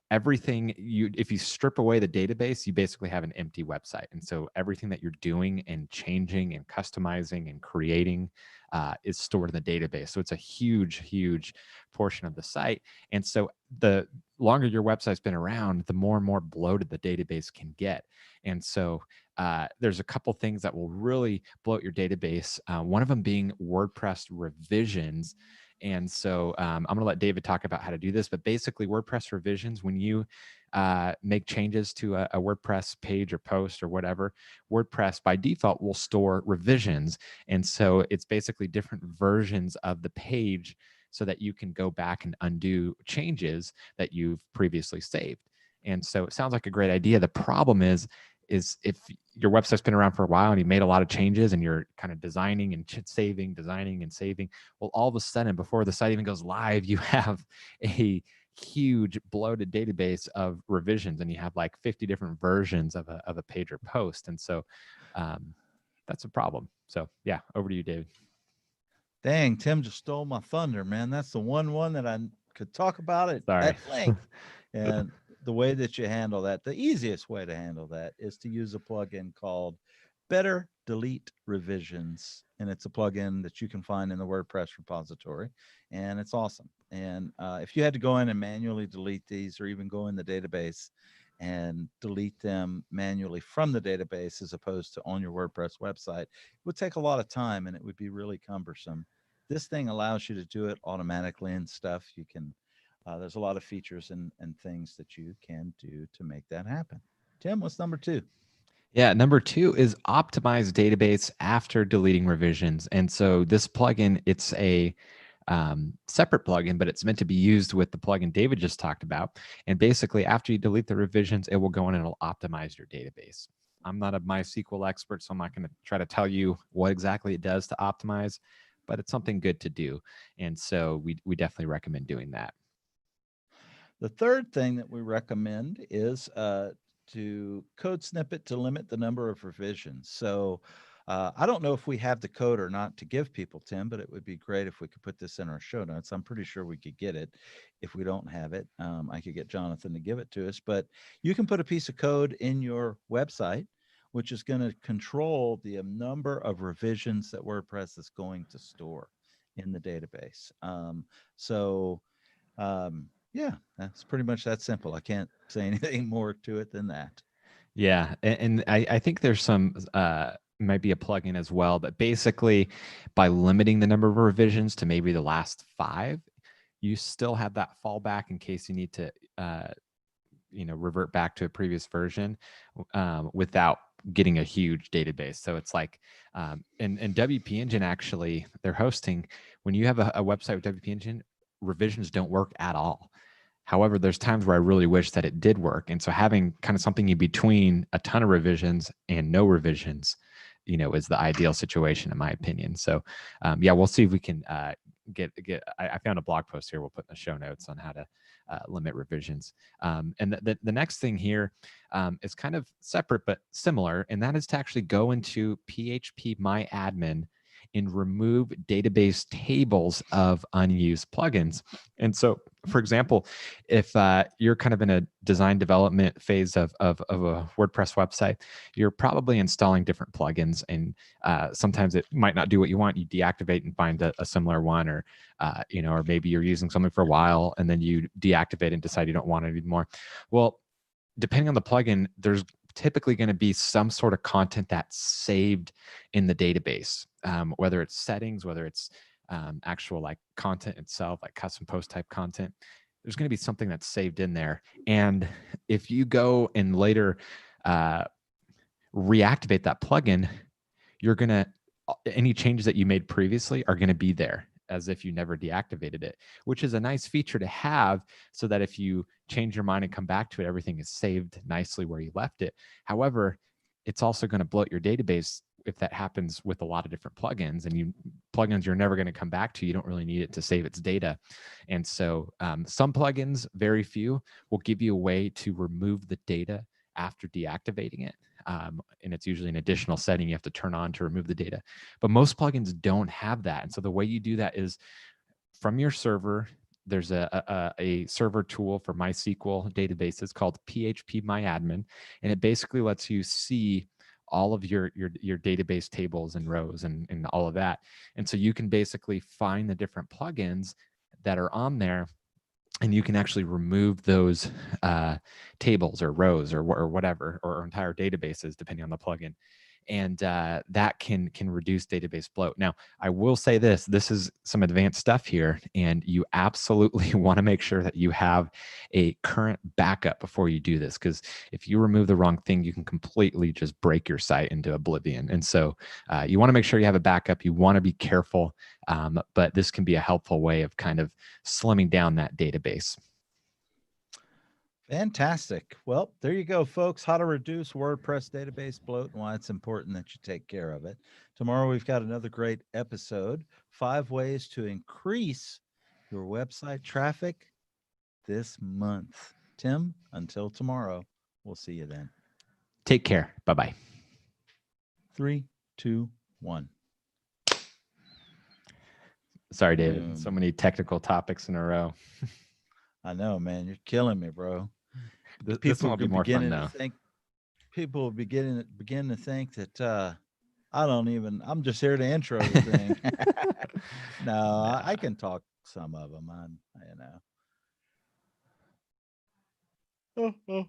everything if you strip away the database, you basically have an empty website. And so everything that you're doing and changing and customizing and creating is stored in the database. So it's a huge portion of the site. And so the longer your website's been around, the more and more bloated the database can get. And so there's a couple things that will really bloat your database. One of them being WordPress revisions. And so I'm going to let David talk about how to do this, but basically WordPress revisions, when you make changes to a WordPress page or post or whatever, WordPress by default will store revisions. And so it's basically different versions of the page so that you can go back and undo changes that you've previously saved. And so it sounds like a great idea. The problem is if your website's been around for a while and you made a lot of changes and you're kind of designing and saving, well, all of a sudden, before the site even goes live, you have a huge bloated database of revisions and you have like 50 different versions of a page or post. And so that's a problem. So yeah, over to you, David. Dang, Tim just stole my thunder, man. That's the one that I could talk about it Sorry. at length. And the way that you handle that, the easiest way to handle that is to use a plugin called Better Delete Revisions. And it's a plugin that you can find in the WordPress repository. And it's awesome. And if you had to go in and manually delete these, or even go in the database and delete them manually from the database as opposed to on your WordPress website, it would take a lot of time and it would be really cumbersome. This thing allows you to do it automatically and stuff. You can, there's a lot of features and things that you can do to make that happen. Tim, what's number 2? Yeah, number 2 is optimize database after deleting revisions. And so this plugin, it's a separate plugin, but it's meant to be used with the plugin David just talked about. And basically, after you delete the revisions, it will go in and it'll optimize your database. I'm not a MySQL expert, so I'm not going to try to tell you what exactly it does to optimize, but it's something good to do. And so we definitely recommend doing that. The third thing that we recommend is to code snippet to limit the number of revisions. So I don't know if we have the code or not to give people, Tim, but it would be great if we could put this in our show notes. I'm pretty sure we could get it. If we don't have it, I could get Jonathan to give it to us. But you can put a piece of code in your website, which is going to control the number of revisions that WordPress is going to store in the database. Yeah, that's pretty much that simple. I can't say anything more to it than that. Yeah, and I think there's some might be a plugin as well, but basically by limiting the number of revisions to maybe the last 5, you still have that fallback in case you need to revert back to a previous version without getting a huge database. So it's like, and WP Engine, actually, they're hosting, when you have a website with WP Engine, revisions don't work at all. However, there's times where I really wish that it did work. And so having kind of something in between a ton of revisions and no revisions, is the ideal situation in my opinion. So yeah, we'll see if we can get, I found a blog post here. We'll put in the show notes on how to limit revisions. And the next thing here is kind of separate, but similar. And that is to actually go into PHP My Admin and remove database tables of unused plugins. And so, for example, if you're kind of in a design development phase of a WordPress website, you're probably installing different plugins, and sometimes it might not do what you want. You deactivate and find a similar one, or or maybe you're using something for a while and then you deactivate and decide you don't want it anymore. Well, depending on the plugin, there's typically going to be some sort of content that's saved in the database, whether it's settings, whether it's actual like content itself, like custom post type content. There's going to be something that's saved in there. And if you go and later reactivate that plugin, you're going to, any changes that you made previously are going to be there as if you never deactivated it, which is a nice feature to have, so that if you change your mind and come back to it, everything is saved nicely where you left it. However, it's also going to bloat your database if that happens with a lot of different plugins, and plugins you're never going to come back to. You don't really need it to save its data. And so some plugins, very few, will give you a way to remove the data after deactivating it. And it's usually an additional setting you have to turn on to remove the data. But most plugins don't have that. And so the way you do that is from your server. There's a server tool for MySQL databases called PHP My Admin, and it basically lets you see all of your database tables and rows and all of that. And so you can basically find the different plugins that are on there, and you can actually remove those tables or rows or whatever, or entire databases, depending on the plugin. And that can reduce database bloat. Now, I will say this is some advanced stuff here, and you absolutely want to make sure that you have a current backup before you do this, because if you remove the wrong thing, you can completely just break your site into oblivion. And so you want to make sure you have a backup. You want to be careful, but this can be a helpful way of kind of slimming down that database. Fantastic. Well, there you go, folks. How to reduce WordPress database bloat and why it's important that you take care of it. Tomorrow, we've got another great episode, 5 ways to increase your website traffic this month. Tim, until tomorrow, we'll see you then. Take care. Bye-bye. 3, 2, 1. Sorry, David. So many technical topics in a row. I know, man. You're killing me, bro. This one will be more fun though. People will begin to think that I'm just here to intro the thing. No, I can talk some of them.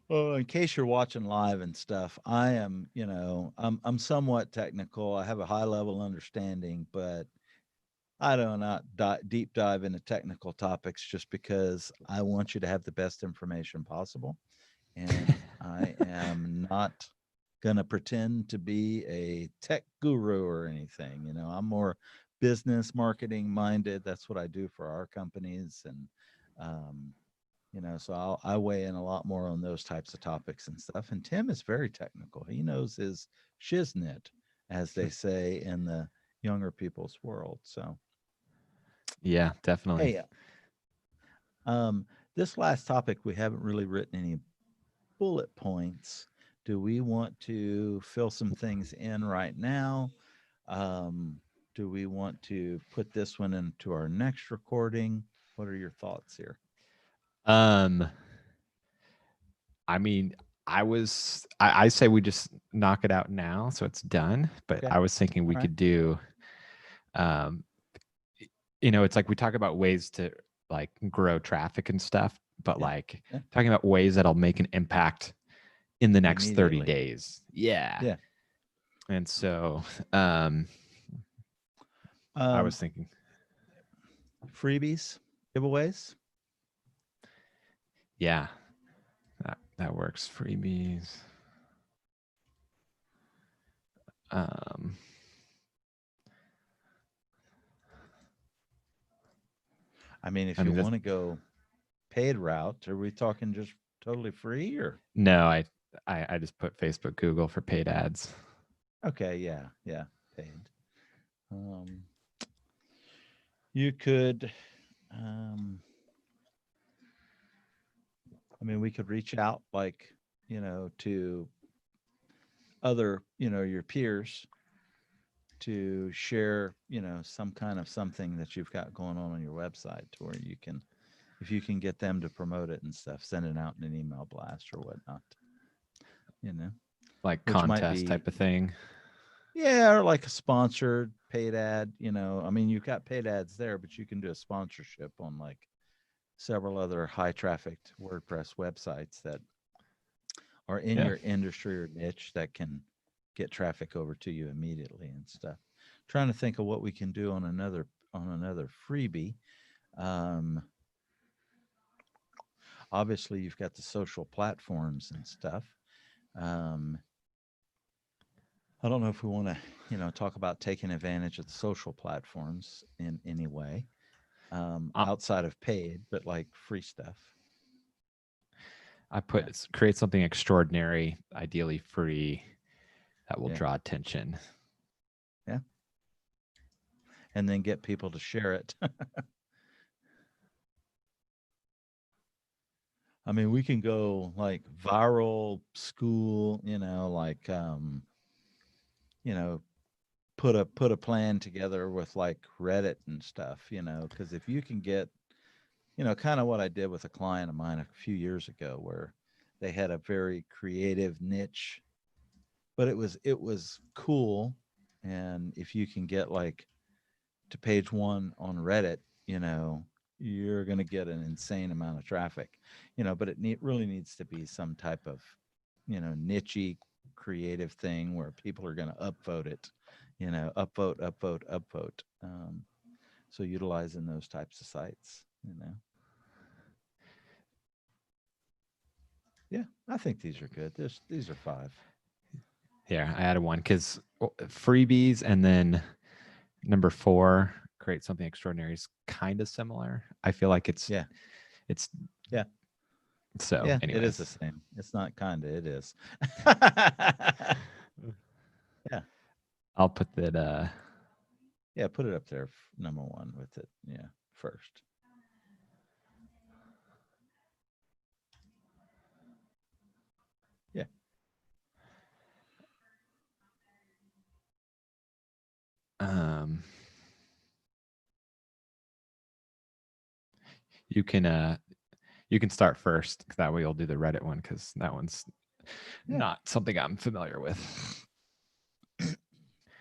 In case you're watching live and stuff, I am, I'm somewhat technical. I have a high level understanding, but I do not deep dive into technical topics just because I want you to have the best information possible. And I am not going to pretend to be a tech guru or anything. I'm more business marketing minded. That's what I do for our companies. And, so I weigh in a lot more on those types of topics and stuff. And Tim is very technical. He knows his shiznit, as they say in the younger people's world. So, yeah, definitely. Hey, this last topic, we haven't really written any bullet points. Do we want to fill some things in right now? Do we want to put this one into our next recording? What are your thoughts here? I mean, I say we just knock it out now, so it's done. But okay. I was thinking we could do, it's like we talk about ways to like grow traffic and stuff, but talking about ways that'll make an impact in the next 30 days. Yeah. And so, I was thinking freebies, giveaways. Yeah, that works. Freebies. I mean, if you want to go paid route, are we talking just totally free or? No, I just put Facebook, Google for paid ads. Okay, yeah, paid. You could, we could reach out to other, your peers to share, some kind of something that you've got going on your website to where you can, if you can get them to promote it and stuff, send it out in an email blast or whatnot, like contest type of thing. Yeah, or like a sponsored paid ad, you've got paid ads there, but you can do a sponsorship on like several other high trafficked WordPress websites that are in your industry or niche that can get traffic over to you immediately and stuff. Trying to think of what we can do on another freebie. Obviously you've got the social platforms and stuff. I don't know if we want to, talk about taking advantage of the social platforms in any way, outside of paid, but like free stuff. I put create something extraordinary, ideally free, that will draw attention. Yeah. And then get people to share it. We can go like viral school, put a plan together with like Reddit and stuff, because if you can get, kind of what I did with a client of mine a few years ago where they had a very creative niche, but it was cool. And if you can get like to page 1 on Reddit, you're going to get an insane amount of traffic, but it really needs to be some type of, niche-y creative thing where people are going to upvote it, upvote. So utilizing those types of sites, Yeah, I think these are good. These are 5. Yeah, I added one because freebies and then number 4, create something extraordinary is kind of similar. I feel like it's yeah. So yeah, it is the same. It's not kind of, it is. Yeah. I'll put that. Yeah, put it up there, number 1 with it. Yeah, first. Yeah. You can start first. That way you'll do the Reddit one because that one's not something I'm familiar with. All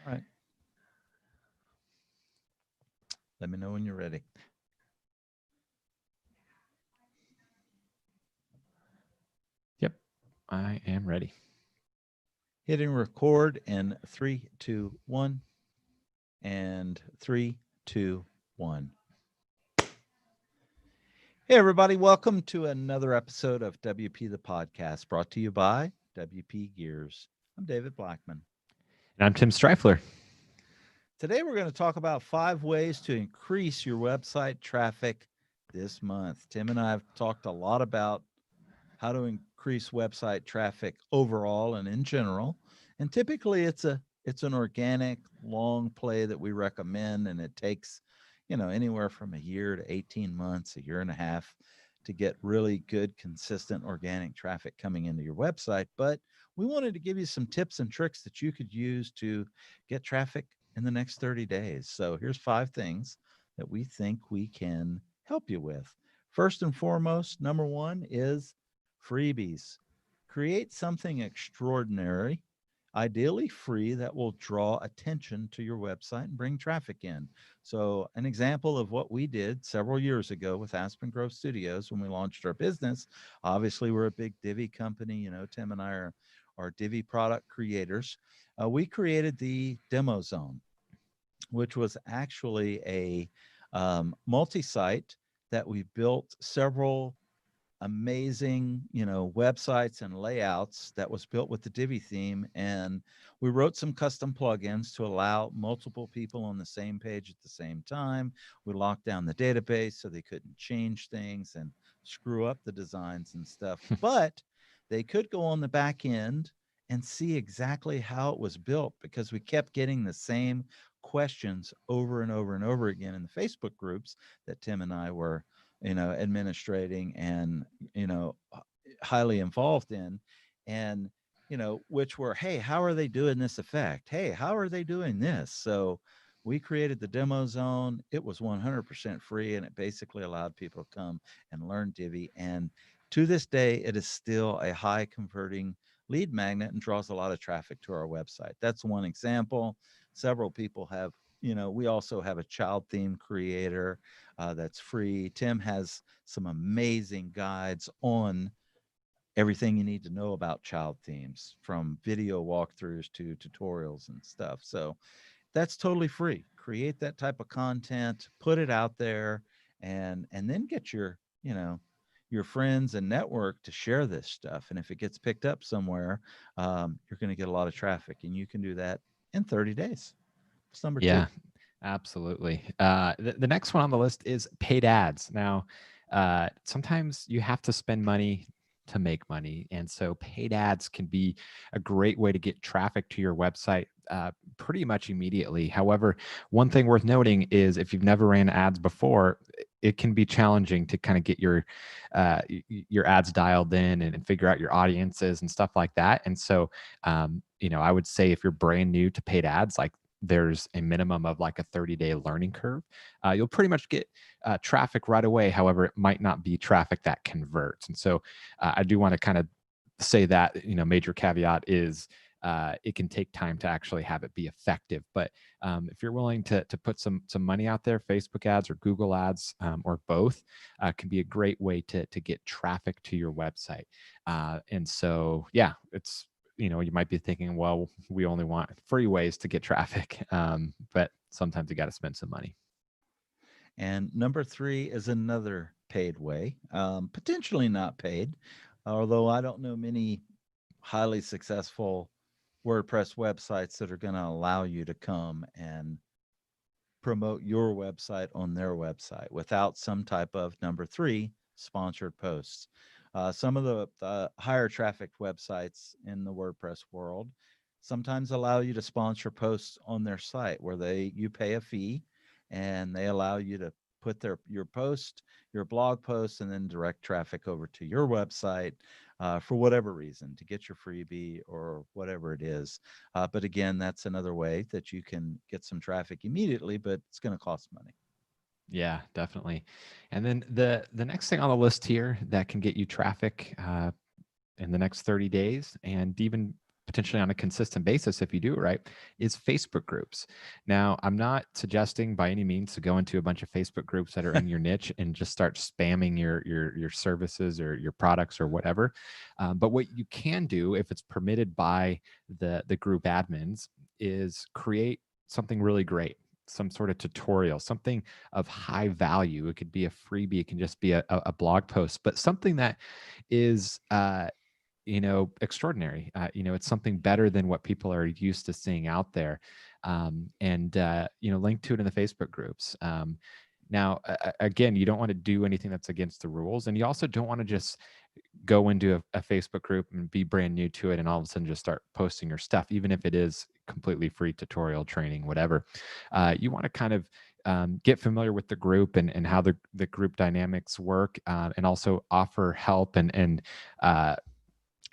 right. Let me know when you're ready. Yep, I am ready. Hitting record in 3, 2, 1. And 3, 2, 1. Hey, everybody. Welcome to another episode of WP the Podcast, brought to you by WP Gears. I'm David Blackman. And I'm Tim Streifler. Today, we're going to talk about 5 ways to increase your website traffic this month. Tim and I have talked a lot about how to increase website traffic overall and in general. And typically, it's an organic, long play that we recommend, and it takes anywhere from a year to 18 months, a year and a half to get really good, consistent organic traffic coming into your website. But we wanted to give you some tips and tricks that you could use to get traffic in the next 30 days. So here's 5 things that we think we can help you with. First and foremost, number 1 is freebies. Create something extraordinary, ideally free, that will draw attention to your website and bring traffic in. So an example of what we did several years ago with Aspen Grove Studios when we launched our business, obviously we're a big Divi company. Tim and I are Divi product creators. We created the Demo Zone, which was actually a multi-site that we built several amazing, websites and layouts that was built with the Divi theme. And we wrote some custom plugins to allow multiple people on the same page at the same time. We locked down the database so they couldn't change things and screw up the designs and stuff. But they could go on the back end and see exactly how it was built, because we kept getting the same questions over and over and over again in the Facebook groups that Tim and I were administrating and, highly involved in. And, which were, hey, how are they doing this effect? Hey, how are they doing this? So we created the Demo Zone. It was 100% free, and it basically allowed people to come and learn Divi. And to this day, it is still a high converting lead magnet and draws a lot of traffic to our website. That's one example. Several people have, we also have a child theme creator that's free. Tim has some amazing guides on everything you need to know about child themes, from video walkthroughs to tutorials and stuff. So that's totally free. Create that type of content, put it out there, and then get your friends and network to share this stuff. And if it gets picked up somewhere, you're going to get a lot of traffic, and you can do that in 30 days. It's number 2. Absolutely. The next one on the list is paid ads. Now, sometimes you have to spend money to make money. And so paid ads can be a great way to get traffic to your website pretty much immediately. However, one thing worth noting is if you've never ran ads before, it can be challenging to kind of get your ads dialed in and figure out your audiences and stuff like that. And so, I would say if you're brand new to paid ads, like there's a minimum of like a 30-day learning curve. You'll pretty much get traffic right away. However, it might not be traffic that converts. And so I do want to kind of say that, major caveat is it can take time to actually have it be effective. But if you're willing to put some money out there, Facebook ads or Google ads or both can be a great way to get traffic to your website. And so, yeah, it's, you might be thinking, well, we only want free ways to get traffic. But sometimes you got to spend some money. And number 3 is another paid way, potentially not paid, although I don't know many highly successful WordPress websites that are going to allow you to come and promote your website on their website without some type of, number 3, sponsored posts. Some of the higher traffic websites in the WordPress world sometimes allow you to sponsor posts on their site where you pay a fee, and they allow you to put your blog post, and then direct traffic over to your website. for whatever reason, to get your freebie or whatever it is. But again, that's another way that you can get some traffic immediately, but it's going to cost money. Yeah, definitely. And then the next thing on the list here that can get you traffic in the next 30 days and even potentially on a consistent basis if you do it right is Facebook groups. Now, I'm not suggesting by any means to go into a bunch of Facebook groups that are in your niche and just start spamming your services or your products or whatever. But what you can do, if it's permitted by the group admins, is create something really great, some sort of tutorial, something of high value. It could be a freebie, it can just be a blog post, but something that is extraordinary. It's something better than what people are used to seeing out there. And link to it in the Facebook groups. Now, again, you don't want to do anything that's against the rules. And you also don't want to just go into a Facebook group and be brand new to it and all of a sudden just start posting your stuff, even if it is completely free tutorial training, whatever. You want to kind of get familiar with the group and how the group dynamics work, and also offer help and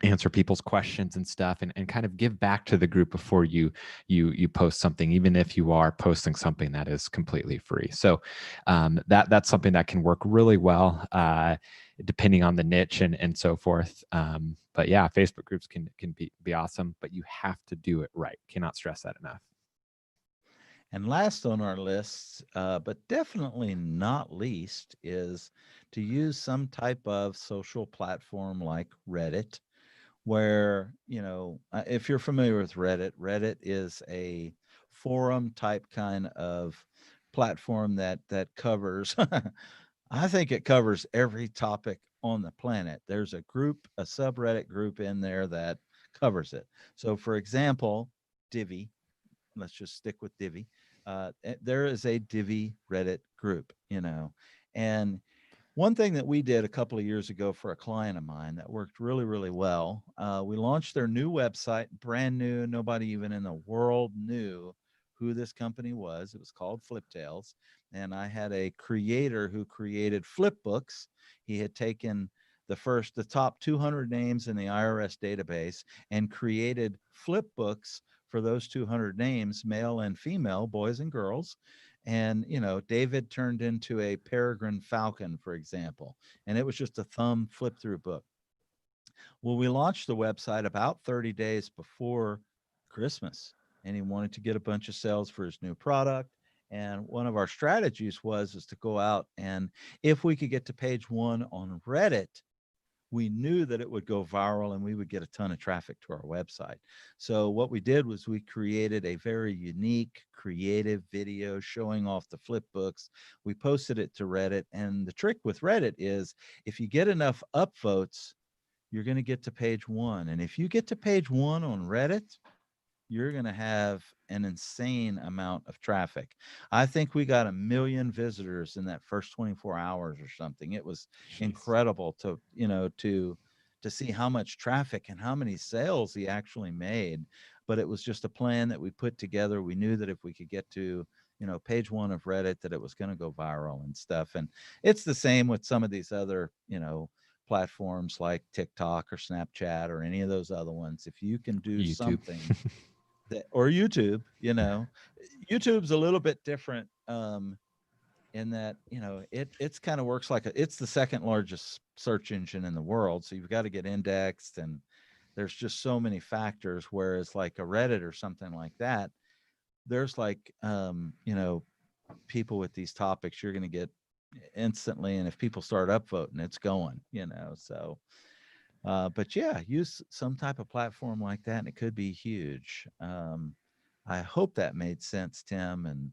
answer people's questions and stuff, and kind of give back to the group before you post something, even if you are posting something that is completely free. So that's something that can work really well, depending on the niche and so forth. But yeah, Facebook groups can be awesome, but you have to do it right. Cannot stress that enough. And last on our list, but definitely not least, is to use some type of social platform like Reddit, where, if you're familiar with Reddit, Reddit is a forum type kind of platform that covers, I think it covers every topic on the planet. There's a subreddit group in there that covers it. So for example, Divi, let's just stick with Divi. There is a Divi Reddit group, and one thing that we did a couple of years ago for a client of mine that worked really, really well, we launched their new website, brand new. Nobody even in the world knew who this company was. It was called Fliptails. And I had a creator who created Flipbooks. He had taken the top 200 names in the IRS database and created Flipbooks for those 200 names, male and female, boys and girls. And, David turned into a peregrine falcon, for example, and it was just a thumb flip through book. Well, we launched the website about 30 days before Christmas, and he wanted to get a bunch of sales for his new product. And one of our strategies was to go out, and if we could get to page 1 on Reddit, we knew that it would go viral and we would get a ton of traffic to our website. So what we did was we created a very unique, creative video showing off the flip books. We posted it to Reddit. And the trick with Reddit is if you get enough upvotes, you're going to get to page 1. And if you get to page 1 on Reddit, you're going to have an insane amount of traffic. I think we got 1 million visitors in that first 24 hours or something. It was incredible to see how much traffic and how many sales he actually made. But it was just a plan that we put together. We knew that if we could get to, page 1 of Reddit, that it was going to go viral and stuff. And it's the same with some of these other, platforms like TikTok or Snapchat or any of those other ones. If you can do YouTube. something or YouTube, YouTube's a little bit different in that, it's kind of works like it's the second largest search engine in the world. So you've got to get indexed, and there's just so many factors. Whereas like a Reddit or something like that, there's like, people with these topics, you're going to get instantly. And if people start upvoting, it's going, so. But yeah, use some type of platform like that, and it could be huge. I hope that made sense, Tim. And,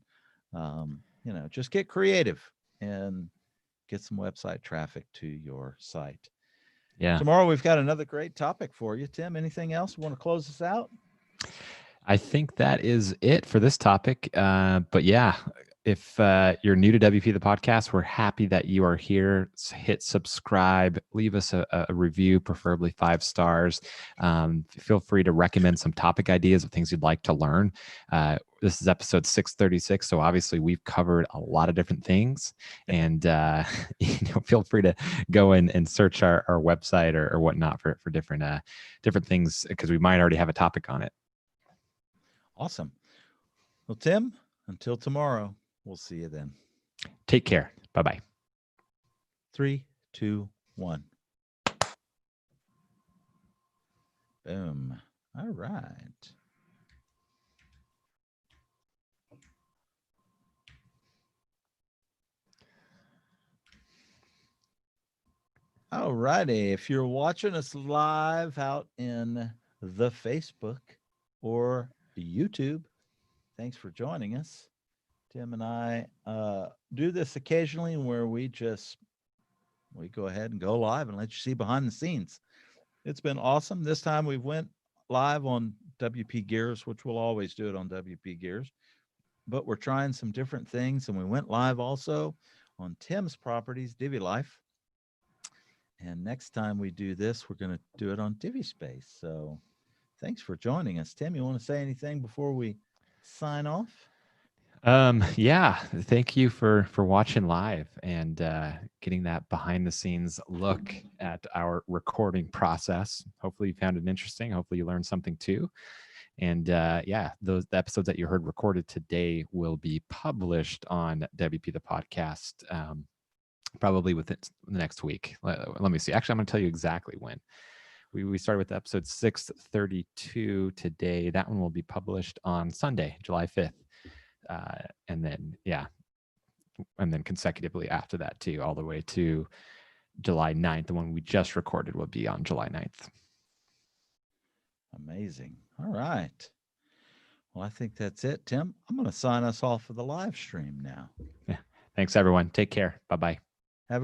just get creative and get some website traffic to your site. Yeah. Tomorrow we've got another great topic for you, Tim. Anything else? Want to close this out? I think that is it for this topic. But yeah, If you're new to WP the podcast, we're happy that you are here. Hit subscribe, leave us a review, preferably 5 stars. Feel free to recommend some topic ideas of things you'd like to learn. This is episode 636, so obviously we've covered a lot of different things. And feel free to go in and search our website or whatnot for different things, because we might already have a topic on it. Awesome. Well, Tim, until tomorrow. We'll see you then. Take care. Bye-bye. 3, 2, 1. Boom. All right. All righty. If you're watching us live out in the Facebook or YouTube, thanks for joining us. Tim and I do this occasionally where we go ahead and go live and let you see behind the scenes. It's been awesome. This time we went live on WP Gears, which we'll always do it on WP Gears, but we're trying some different things. And we went live also on Tim's properties, Divi Life. And next time we do this, we're going to do it on Divi Space. So thanks for joining us. Tim, you want to say anything before we sign off? Yeah, thank you for watching live and getting that behind the scenes look at our recording process. Hopefully you found it interesting. Hopefully you learned something too. And the episodes that you heard recorded today will be published on WP the podcast probably within the next week. Let me see. Actually, I'm going to tell you exactly when. We started with episode 632 today. That one will be published on Sunday, July 5th. And then consecutively after that too, all the way to July 9th. The one we just recorded will be on July 9th. Amazing. All right. Well, I think that's it, Tim. I'm going to sign us off for the live stream now. Yeah. Thanks, everyone. Take care. Bye-bye.